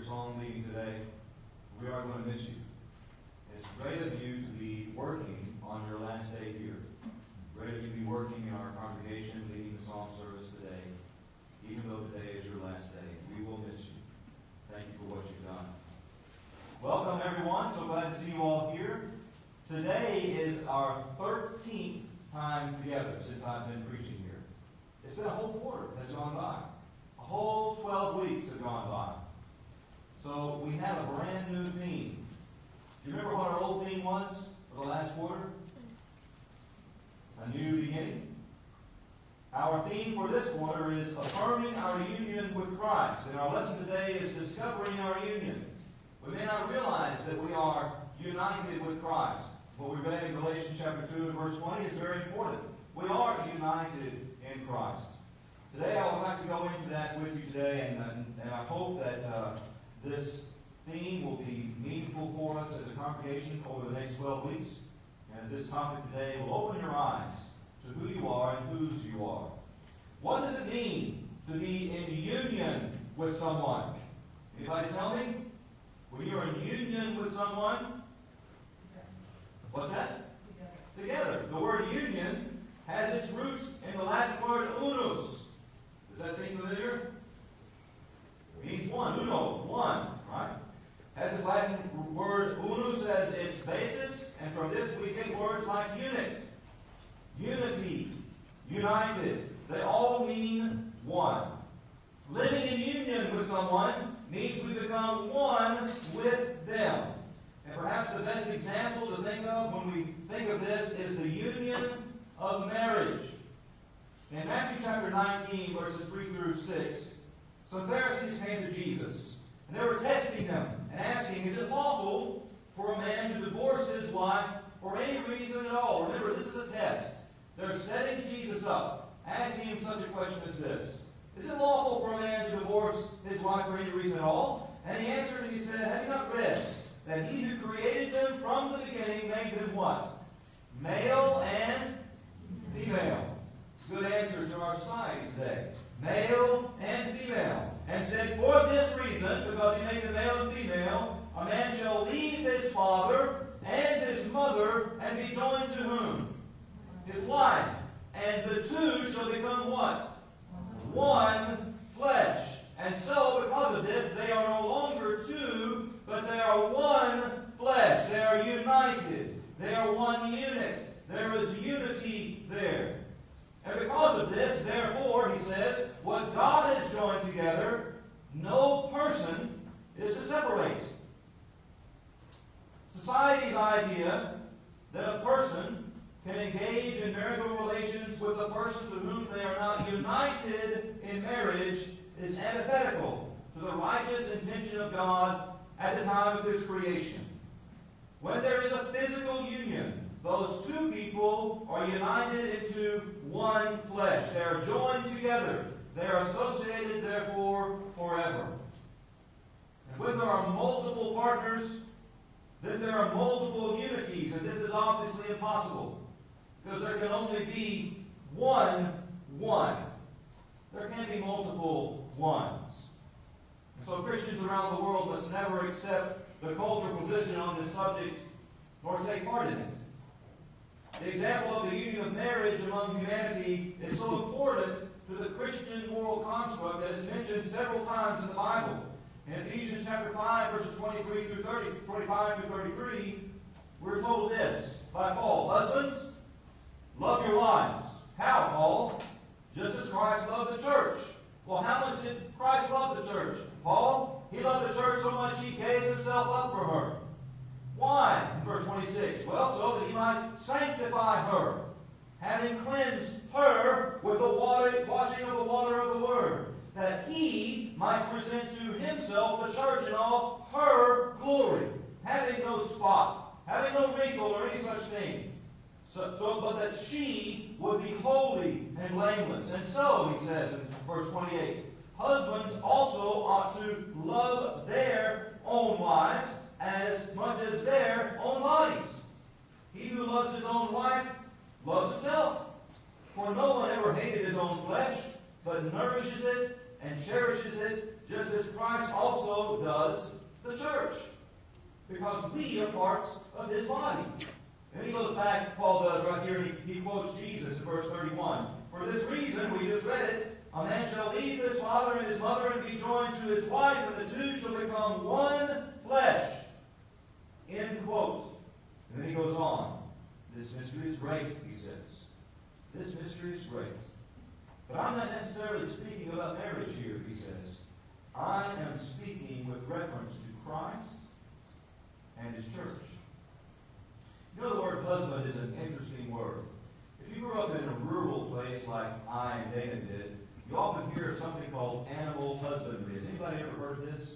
your song leading today. We are going to miss you. It's great of you to be working on your last day here. Great of you to be working in our congregation, leading the psalm service today. Even though today is your last day, we will miss you. Thank you for what you've done. Welcome, everyone. So glad to see you all here. Today is our 13th time together since I've been preaching here. It's been a whole quarter has gone by. A whole 12 weeks have gone by. So we have a brand new theme. Do you remember what our old theme was for the last quarter? A new beginning. Our theme for this quarter is affirming our union with Christ. And our lesson today is discovering our union. We may not realize that we are united with Christ. What we read in Galatians chapter 2 and verse 20 is very important. We are united in Christ. Today I would like to go into that with you today, and I hope that this theme will be meaningful for us as a congregation over the next 12 weeks. And this topic today will open your eyes to who you are and whose you are. What does it mean to be in union with someone? Anybody tell me? When you're in union with someone, what's that? Together. The word union has its roots in the Latin word unus. Does that seem familiar? It means one. Uno, one, right? Has its Latin word unus as its basis, and from this we get words like unit, unity, united. They all mean one. Living in union with someone means we become one with them. And perhaps the best example to think of when we think of this is the union of marriage. In Matthew chapter 19, verses 3 through 6, some Pharisees came to Jesus, and they were testing him and asking, is it lawful for a man to divorce his wife for any reason at all? Remember, this is a test. They're setting Jesus up, asking him such a question as this. Is it lawful for a man to divorce his wife for any reason at all? And he answered and he said, have you not read that he who created them from the beginning made them what? Male and female. Good answer to our society today. Male and female. And said, for this reason, because he made them male and female, a man shall leave his father and his mother and be joined to whom? His wife. And the two shall become what? One flesh. And so, because of this, they are no longer two, but they are one flesh. They are united. They are one unit. There is unity there. And because of this, therefore, he says, what God has joined together, no person is to separate. Society's idea that a person can engage in marital relations with a person to whom they are not united in marriage is antithetical to the righteous intention of God at the time of His creation. When there is a physical union, those two people are united into one flesh. They are joined together. They are associated, therefore, forever. And when there are multiple partners, then there are multiple unities, and this is obviously impossible, because there can only be one. There can't be multiple ones. And so Christians around the world must never accept the cultural position on this subject, nor take part in it. The example of the union of marriage among humanity is so important to the Christian moral construct that it's mentioned several times in the Bible. In Ephesians chapter 5, verses 25 through 33, we're told this by Paul. Husbands, love your wives. How, Paul? Just as Christ loved the church. Well, how much did Christ love the church? Paul, He loved the church so much He gave Himself up for her. Why? In verse 26. Well, so that He might sanctify her, having cleansed her with the washing of the water of the Word, that He might present to Himself the church in all her glory, having no spot, having no wrinkle or any such thing, but that she would be holy and blameless. And so, he says in verse 28, husbands also ought to love their own wives as much as their own bodies. He who loves his own wife loves himself. For no one ever hated his own flesh, but nourishes it and cherishes it, just as Christ also so does the church. Because we are parts of His body. And he goes back, Paul does right here, and he quotes Jesus in verse 31. For this reason, we just read it, a man shall leave his father and his mother and be joined to his wife, and the two shall become one flesh. End quote. And then he goes on. This mystery is great, he says. This mystery is great. But I'm not necessarily speaking about marriage here, he says. I am speaking with reference to Christ and His church. You know, the word husband is an interesting word. If you grew up in a rural place like I and Dana did, you often hear of something called animal husbandry. Has anybody ever heard of this?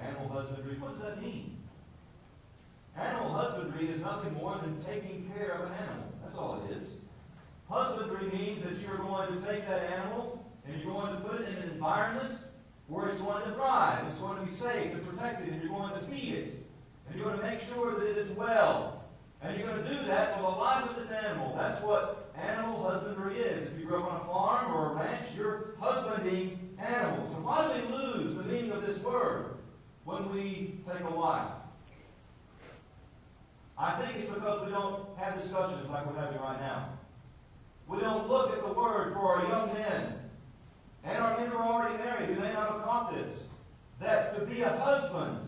Animal husbandry. What does that mean? Animal husbandry is nothing more than taking care of an animal. That's all it is. Husbandry means that you're going to take that animal and you're going to put it in an environment where it's going to thrive, it's going to be safe and protected, and you're going to feed it. And you're going to make sure that it is well. And you're going to do that for the life of this animal. That's what animal husbandry is. If you grew up on a farm or a ranch, you're husbanding animals. And why do we lose the meaning of this word when we take a wife? I think it's because we don't have discussions like we're having right now. We don't look at the word for our young men and our men who are already married who may not have caught this. That to be a husband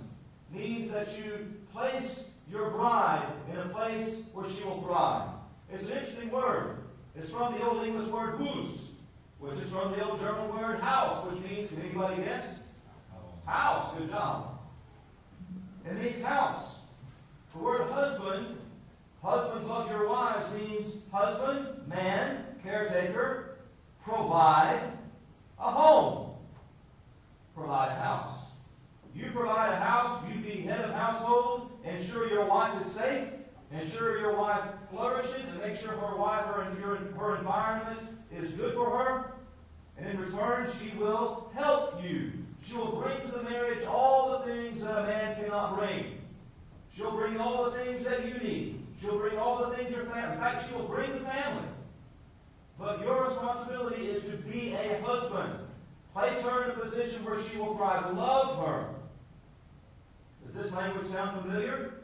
means that you place your bride in a place where she will thrive. It's an interesting word. It's from the Old English word Hus, which is from the Old German word Haus, which means, can anybody guess? House. Good job. It means house. The word husband, husbands love your wives, means husband, man, caretaker, provide a home. Provide a house. You provide a house, you be head of household, ensure your wife is safe, ensure your wife flourishes, and make sure her environment is good for her. And in return, she will help you. She will bring to the marriage all the things that a man cannot bring. She'll bring all the things that you need. She'll bring all the things your family. In fact, she will bring the family. But your responsibility is to be a husband. Place her in a position where she will thrive. Love her. Does this language sound familiar?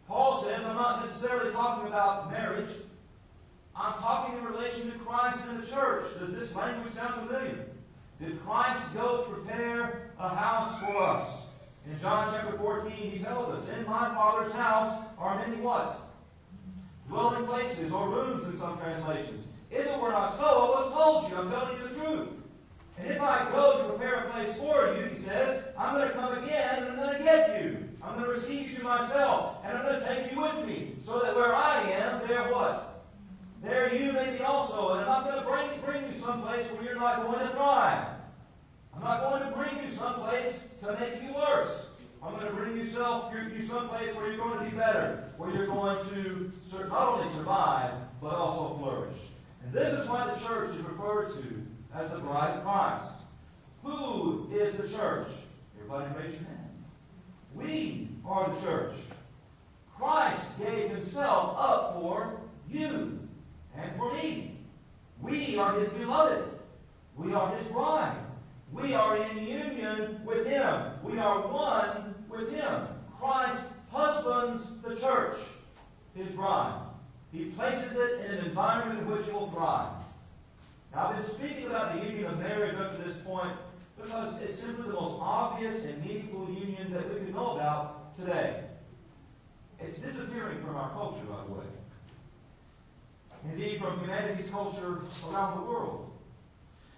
Paul says, I'm not necessarily talking about marriage. I'm talking in relation to Christ and the church. Does this language sound familiar? Did Christ go to prepare a house for us? In John chapter 14, he tells us, in my Father's house are many what? Dwelling places, or rooms in some translations. If it were not so, I would have told you. I'm telling you the truth. And if I go to prepare a place for you, he says, I'm going to come again and I'm going to get you. I'm going to receive you to myself, and I'm going to take you with me, so that where I am, there what? There you may be also. And I'm not going to bring you someplace where you're not going to thrive. I'm not going to bring you someplace to make you worse. I'm going to bring you someplace where you're going to be better, where you're going to not only survive, but also flourish. And this is why the church is referred to as the bride of Christ. Who is the church? Everybody raise your hand. We are the church. Christ gave himself up for you and for me. We are his beloved. We are his bride. We are in union with him. We are one with him. Christ husbands the church, his bride. He places it in an environment in which it will thrive. Now, I've been speaking about the union of marriage up to this point because it's simply the most obvious and meaningful union that we can know about today. It's disappearing from our culture, by the way. Indeed, from humanity's culture around the world.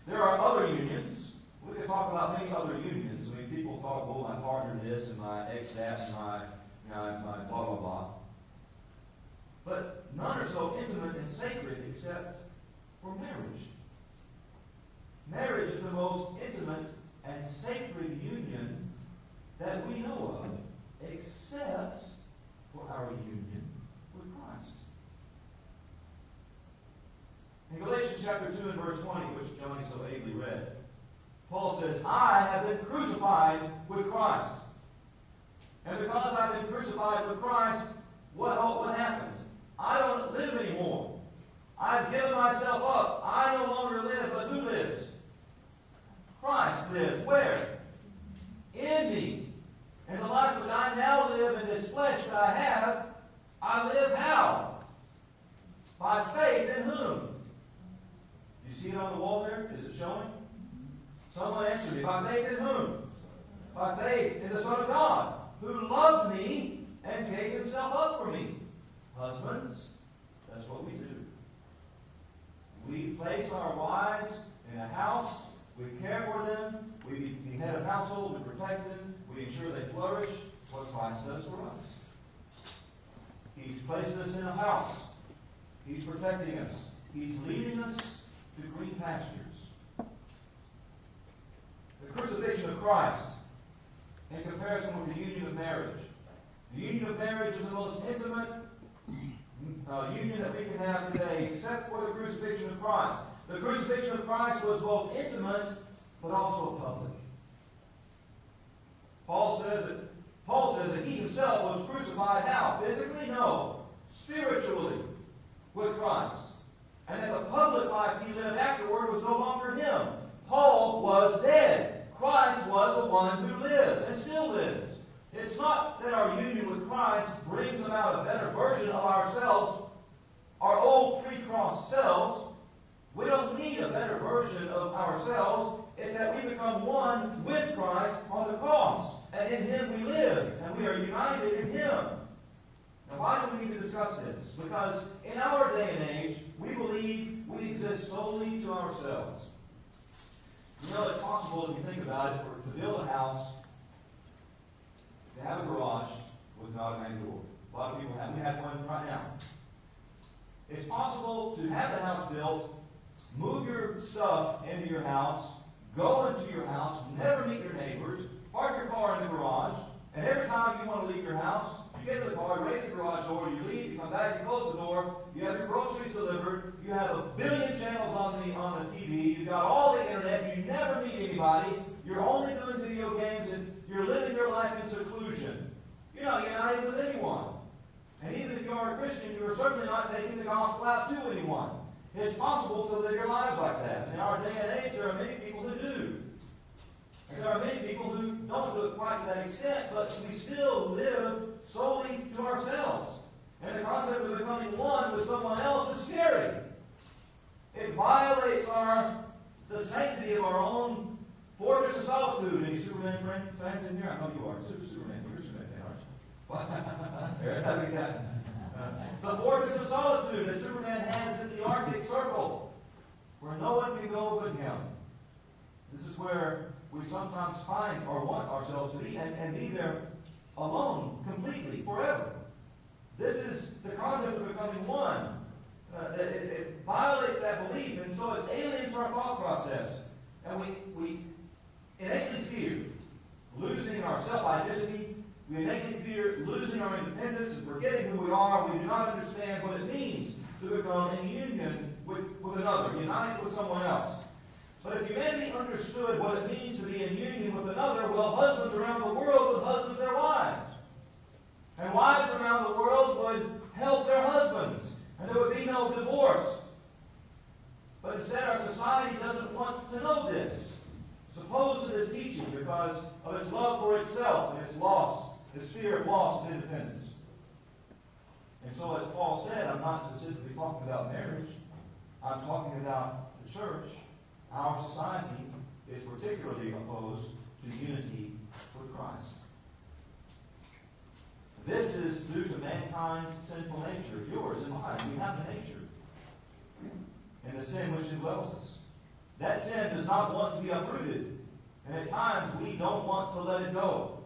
There are other unions. We could talk about many other unions. I mean, people talk, oh, my partner this, and my ex that, and my blah, blah, blah. But none are so intimate and sacred except for marriage. Marriage is the most intimate and sacred union that we know of, except for our union with Christ. In Galatians chapter 2 and verse 20, which Johnny so ably read, Paul says, I have been crucified with Christ. And because I've been crucified with Christ, what happened? I don't live anymore. I've given myself up. I no longer live, but who lives? Christ lives. Where? In me. whom? By faith in the Son of God, who loved me and gave himself up for me. Husbands, that's what we do. We place our wives in a house. We care for them. We be head of household. We protect them. We ensure they flourish. That's what Christ does for us. He's placed us in a house. He's protecting us. He's leading us to green pastures. The crucifixion of Christ in comparison with the union of marriage. The union of marriage is the most intimate union that we can have today, except for the crucifixion of Christ. The crucifixion of Christ was both intimate, but also public. Paul says that he himself was crucified how? Physically? No. Spiritually with Christ. And that the public life he lived afterward was no longer him. Paul was dead. Christ was the one who lives and still lives. It's not that our union with Christ brings about a better version of ourselves, our old pre-cross selves. We don't need a better version of ourselves. It's that we become one with Christ on the cross. And in him we live. And we are united in him. Now, why do we need to discuss this? Because in our day and age, we believe we exist solely to ourselves. You know, it's possible, if you think about it, to build a house, to have a garage with an automatic door. A lot of people have. We have one right now. It's possible to have the house built, move your stuff into your house, go into your house, never meet your neighbors, park your car in the garage, and every time you want to leave your house, you get in the car, raise the garage door, you leave, you come back, you close the door, you have your groceries delivered, you have a billion channels on the TV, you've got all the internet, you never meet anybody, you're only doing video games, and you're living your life in seclusion. You're not united with anyone. And even if you are a Christian, you are certainly not taking the gospel out to anyone. It's possible to live your lives like that. In our day and age, there are many people who do. And there are many people who don't do it quite to that extent, but we still live solely to ourselves. And the concept of becoming one with someone else is scary. It violates the sanctity of our own fortress of solitude. Any Superman fans in here? I know you are. Superman. You're a Superman fan, aren't you? The fortress of solitude that Superman has in the Arctic Circle, where no one can go but him. This is where we sometimes find or want ourselves to be and be there alone, completely, forever. This is the concept of becoming one. It violates that belief, and so it's alien to our thought process. And we innately fear losing our self-identity. We innately fear losing our independence and forgetting who we are. We do not understand what it means to become in union with another, united with someone else. But if humanity understood what it means to be in union with another, well, husbands around the world would husband their wives. And wives around the world would help their husbands. And there would be no divorce. But instead, our society doesn't want to know this. It's opposed to this teaching because of its love for itself and its fear of loss of independence. And so, as Paul said, I'm not specifically talking about marriage. I'm talking about the church. Our society is particularly opposed to unity with Christ. This is due to mankind's sinful nature, yours and mine. We have the nature. And the sin which indwells us. That sin does not want to be uprooted. And at times we don't want to let it go.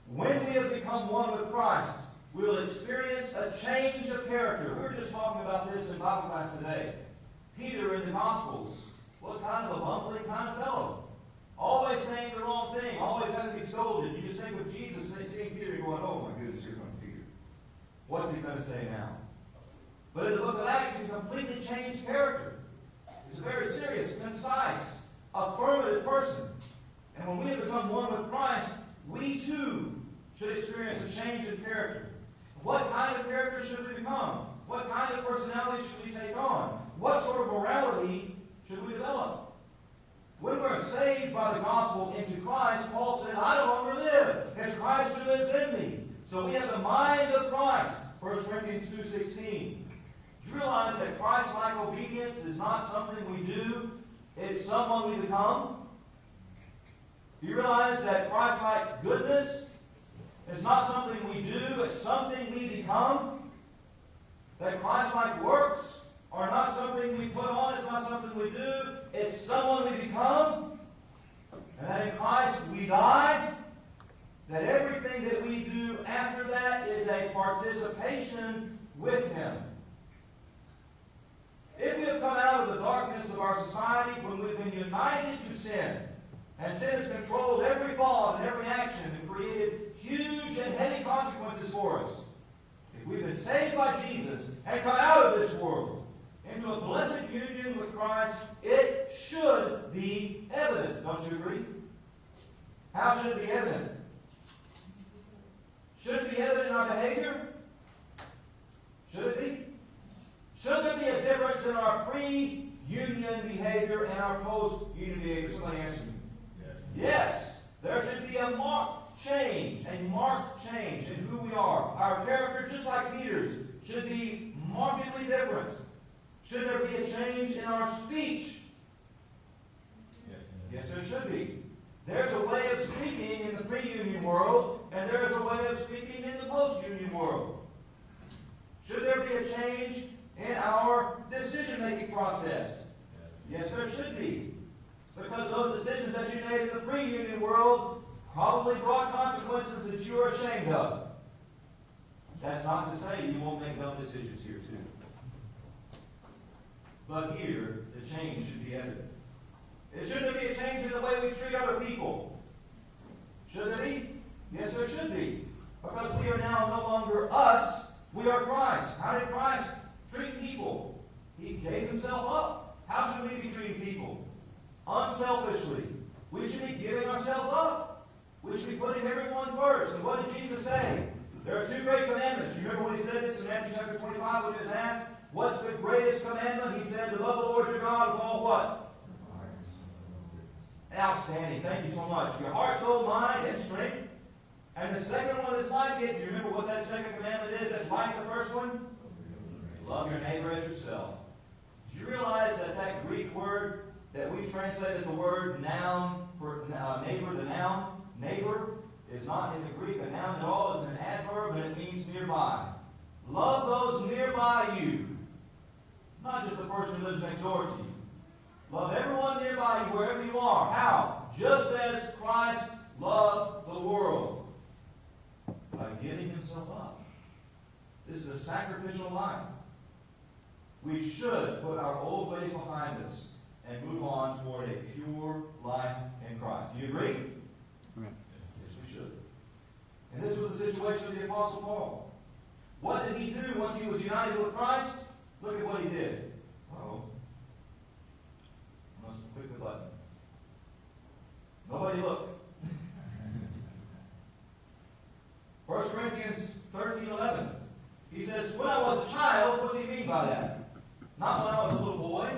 When we have become one with Christ, we will experience a change of character. We were just talking about this in Bible class today. Peter in the Gospels was kind of a bumbling kind of fellow. Always saying the wrong thing. Always having to be scolded. You just think of Jesus seeing Peter going, oh my goodness, here comes Peter. What's he going to say now? But in the book of Acts, he's a completely changed character. He's a very serious, concise, affirmative person. And when we have become one with Christ, we too should experience a change in character. What kind of character should we become? What kind of personality should we take on? What sort of morality should we develop? When we're saved by the gospel into Christ, Paul said, I no longer live. It's Christ who lives in me. So we have the mind of Christ. 1 Corinthians 2:16. Do you realize that Christ-like obedience is not something we do? It's someone we become? Do you realize that Christ-like goodness is not something we do, it's something we become? That Christ-like works are not something we put on, it's not something we do, it's someone we become? And that in Christ we die? That everything that we do after that is a participation with Him. If we have come out of the darkness of our society when we've been united to sin, and sin has controlled every thought and every action and created huge and heavy consequences for us, if we've been saved by Jesus and come out of this world into a blessed union with Christ, it should be evident. Don't you agree? How should it be evident? Should it be evident in our behavior? Should it be? Should there be a difference in our pre-union behavior and our post-union behavior? Somebody answer me. Yes. There should be a marked change in who we are. Our character, just like Peter's, should be markedly different. Should there be a change in our speech? Yes, there should be. There's a way of speaking in the pre-union world, and there's a way of speaking in the post-union world. Should there be a change in our decision-making process? Yes, there should be. Because those decisions that you made in the pre-union world probably brought consequences that you are ashamed of. That's not to say you won't make dumb decisions here too. But here, the change should be evident. Should there be a change in the way we treat other people? Should there be? Yes, there should be. Because we are now no longer us, we are Christ. How did Christ treat people? He gave Himself up. How should we be treating people? Unselfishly. We should be giving ourselves up. We should be putting everyone first. And what did Jesus say? There are two great commandments. You remember when He said this in Matthew chapter 25 when He was asked, what's the greatest commandment? He said, to love the Lord your God with all what? Outstanding. Thank you so much. Your heart, soul, mind, and strength. And the second one is like it. Do you remember what that second commandment is? That's like the first one? Love your neighbor as yourself. Do you realize that that Greek word that we translate as the word noun for neighbor, the noun, neighbor, is not in the Greek a noun at all. It's an adverb and it means nearby. Love those nearby you. Not just the person who lives next door to you. Love everyone nearby you wherever you are. How? Just as Christ loved the world. By giving Himself up. This is a sacrificial life. We should put our old ways behind us and move on toward a pure life in Christ. Do you agree? Yes, we should. And this was the situation of the Apostle Paul. What did he do once he was united with Christ? Look at what he did. Uh-oh. I must click the button. Nobody look. 1 Corinthians 13:11. He says, when I was a child, what's he mean by that? Not when I was a little boy.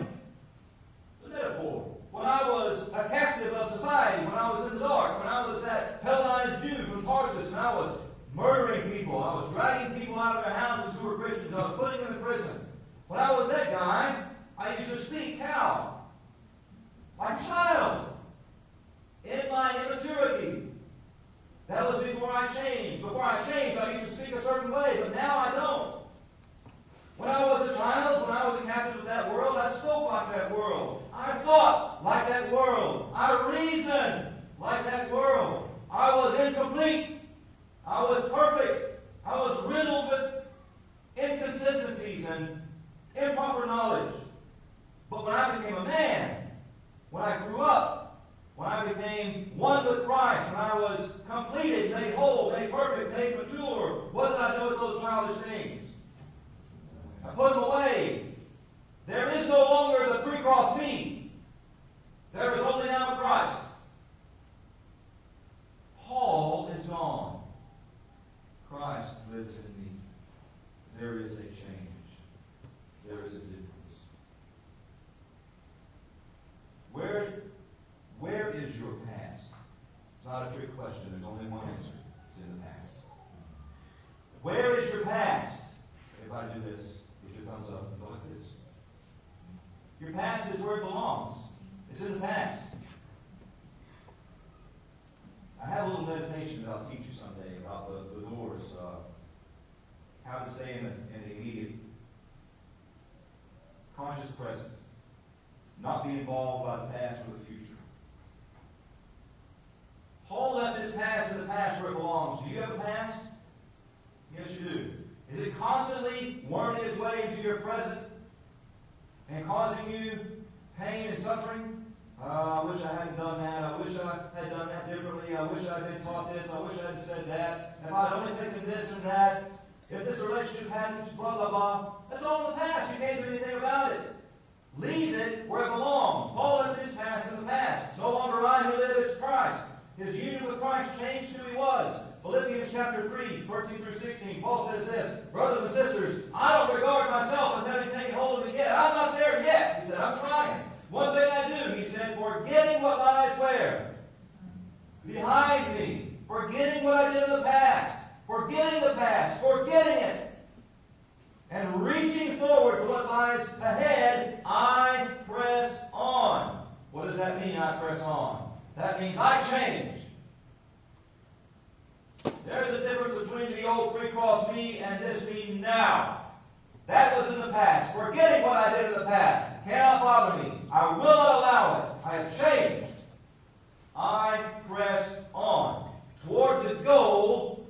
It's a metaphor. When I was a captive of society, when I was in the dark, when I was that Hellenized Jew from Tarsus, and I was murdering people, I was dragging people out of their houses who were Christians, I was putting them in prison. When I was that guy, I used to speak how? Like a child. In my immaturity. That was before I changed. Before I changed, I used to speak a certain way, but now I don't. When I was a child, when I was a captive of that world, I spoke like that world. I thought like that world. I reasoned like that world. I was incomplete. I was perfect. I was riddled with inconsistencies and improper knowledge. But when I became a man, when I grew up, when I became one with Christ, when I was completed, made whole, made perfect, made mature, what did I do with those childish things? I put them away. There is no longer the three-cross me. There is only now Christ. Paul is gone. Christ lives in me. There is a change. There is a difference. Where is your past? It's not a trick question. There's only one answer. It's in the past. Where is your past? Everybody do this. Get your thumbs up and go like this. Your past is where it belongs. It's in the past. meditation that I'll teach you someday about the doors. How to stay in the immediate conscious present. Not be involved by the past or the future. Paul left his past in the past where it belongs. Do you have a past? Yes, you do. Is it constantly worming its way into your present and causing you pain and suffering? I wish I hadn't done that. I wish I had done that differently. I wish I had been taught this. I wish I had said that. If I had only taken this and that. If this relationship hadn't, blah, blah, blah. That's all in the past. You can't do anything about it. Leave it where it belongs. Paul left his past in the past. It's no longer I who live, it's Christ. His union with Christ changed who he was. Philippians chapter 3, 13 through 16, Paul says this, brothers and sisters, I don't regard myself as having taken hold of it yet. I'm not there yet. He said, I'm trying. One thing I do, he said, forgetting what lies where? Behind me. Forgetting what I did in the past. Forgetting the past. Forgetting it. And reaching forward to what lies ahead, I press on. What does that mean, I press on? That means I change. There's a difference between the old pre-cross me and this me now. That was in the past. Forgetting what I did in the past. Cannot bother me. I will not allow it. I have changed. I press on toward the goal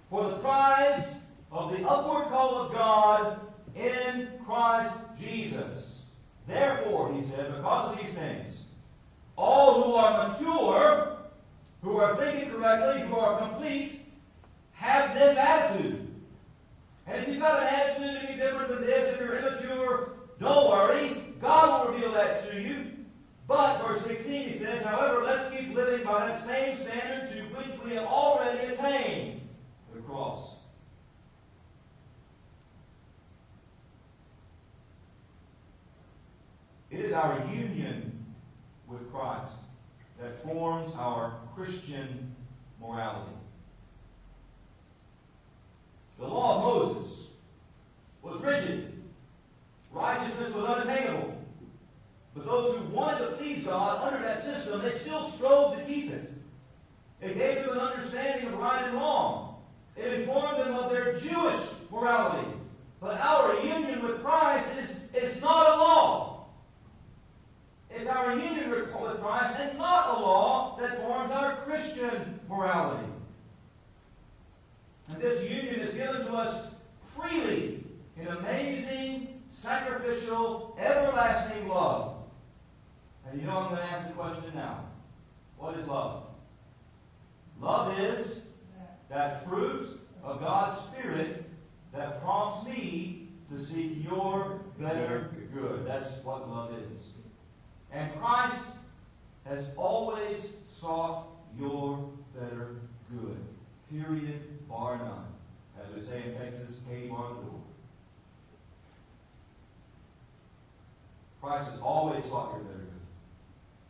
for the prize of the upward call of God in Christ Jesus. Therefore, he said, because of these things, all who are mature, who are thinking correctly, who are complete, have this attitude. And if you've got an attitude any different than this, if you're immature, don't worry. God will reveal that to you. But, verse 16, he says, however, let's keep living by that same standard to which we have already attained, the cross. It is our union with Christ that forms our Christian morality. The law of Moses was rigid. Righteousness was unattainable. But those who wanted to please God under that system, they still strove to keep it. It gave them an understanding of right and wrong. It informed them of their Jewish morality. But our union with Christ is not a law. It's our union with Christ and not a law that forms our Christian morality. And this union is given to us freely in amazing, sacrificial, everlasting love. And you know I'm going to ask the question now. What is love? Love is that fruit of God's Spirit that prompts me to seek your better good. That's what love is. And Christ has always sought your better good. Period, bar none. As we say in Texas, Katie bar the door. Christ has always sought your better good.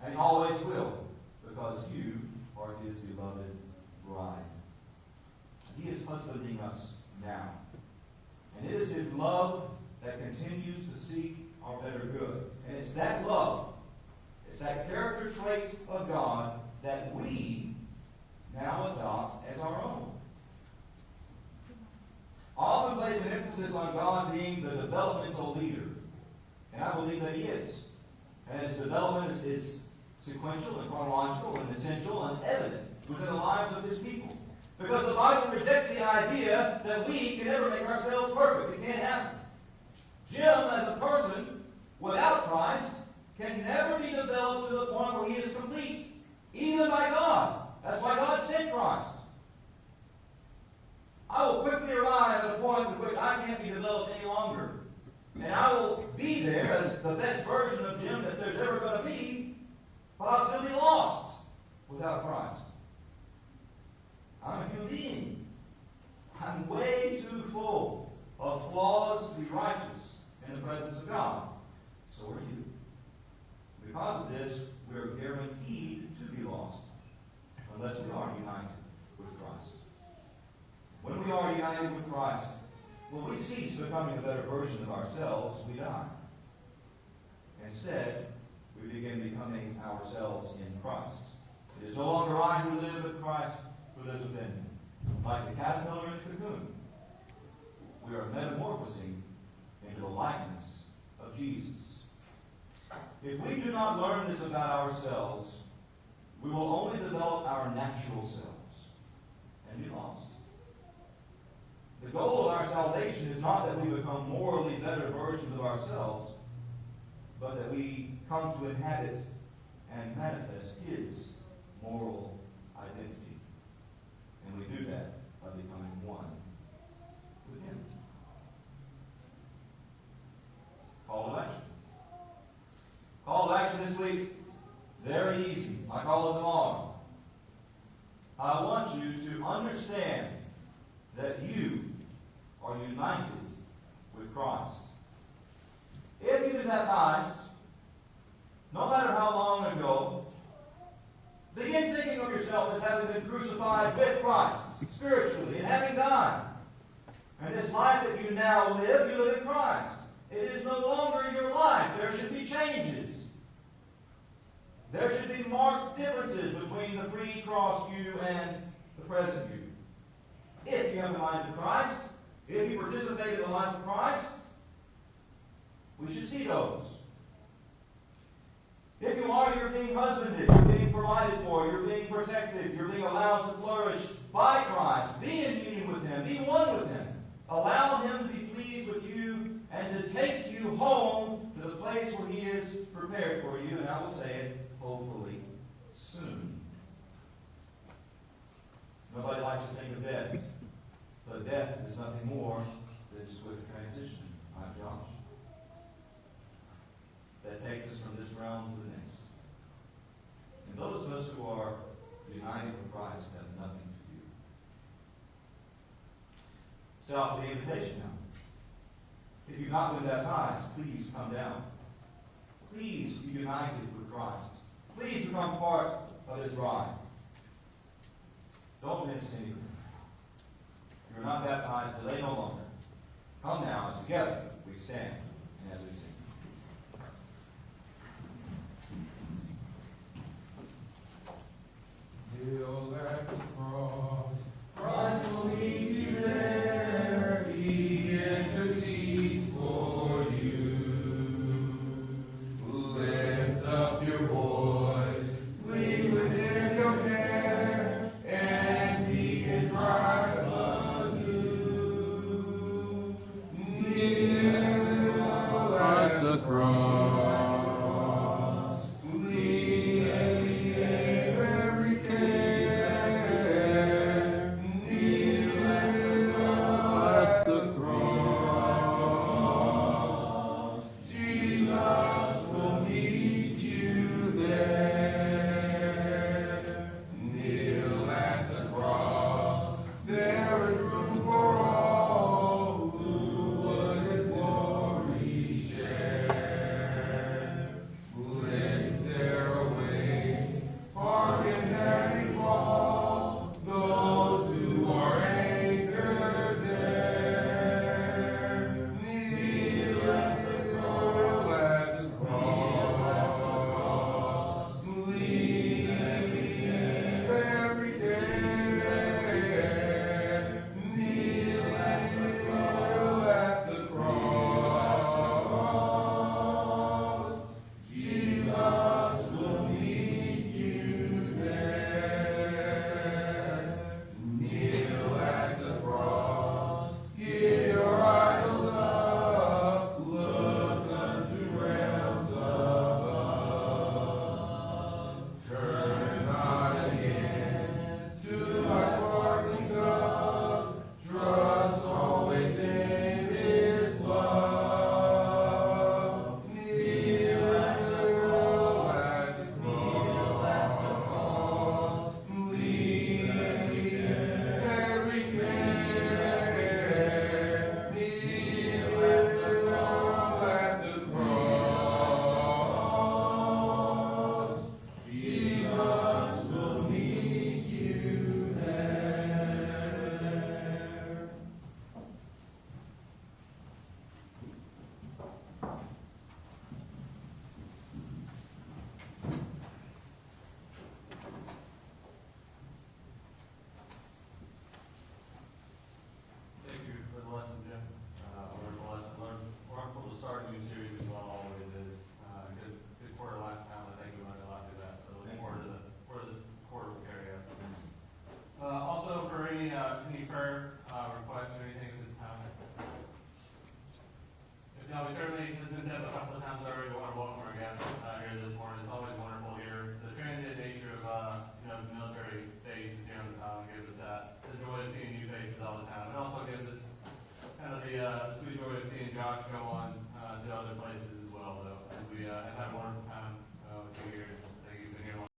And he always will, because you are his beloved bride. And he is husbanding us now. And it is his love that continues to seek our better good. And it's that love, it's that character trait of God that we now adopt as our own. I often place an emphasis on God being the developmental leader. And I believe that he is. And his development is sequential and chronological and essential and evident within the lives of his people. Because the Bible rejects the idea that we can ever make ourselves perfect. It can't happen. Jim, as a person without Christ, can never be developed to the point where he is complete, even by God. That's why God sent Christ. I will quickly arrive at a point at which I can't be developed any longer. And I will be there as the best version of Jim that there's ever going to be, but I'll still be lost without Christ. I'm a human being. I'm way too full of flaws to be righteous in the presence of God. So are you. Because of this, we're guaranteed to be lost unless we are united with Christ. When we are united with Christ, when we cease becoming a better version of ourselves, we die. Instead, we begin becoming ourselves in Christ. It is no longer I who live, but Christ who lives within you. Like the caterpillar in the cocoon, we are metamorphosing into the likeness of Jesus. If we do not learn this about ourselves, we will only develop our natural selves and be lost. The goal of our salvation is not that we become morally better versions of ourselves, but that we come to inhabit and manifest His moral identity. And we do that by becoming one with Him. Call to action. Call to action this week, very easy, like all of them are. I want you to understand that you are united with Christ. If you've been baptized, no matter how long ago, begin thinking of yourself as having been crucified with Christ, spiritually, and having died. And this life that you now live, you live in Christ. It is no longer your life. There should be changes. There should be marked differences between the pre-cross you and the present you. If you have the mind of Christ, if you participate in the life of Christ, we should see those. If you are, you're being husbanded, you're being provided for, you're being protected, you're being allowed to flourish by Christ. Be in union with Him. Be one with Him. Allow Him to be pleased with you and to take you home to the place where He is prepared for you. And I will say it, hopefully, soon. Nobody likes to think of death. But death is nothing more than swift transition. Right, Josh? That takes us from this realm to the next. And those of us who are united with Christ have nothing to fear. So offer the invitation now. If you've not been baptized, please come down. Please be united with Christ. Please become part of His bride. Don't miss anything. If you're not baptized, delay no longer. Come now as together we stand and as we sing. Hail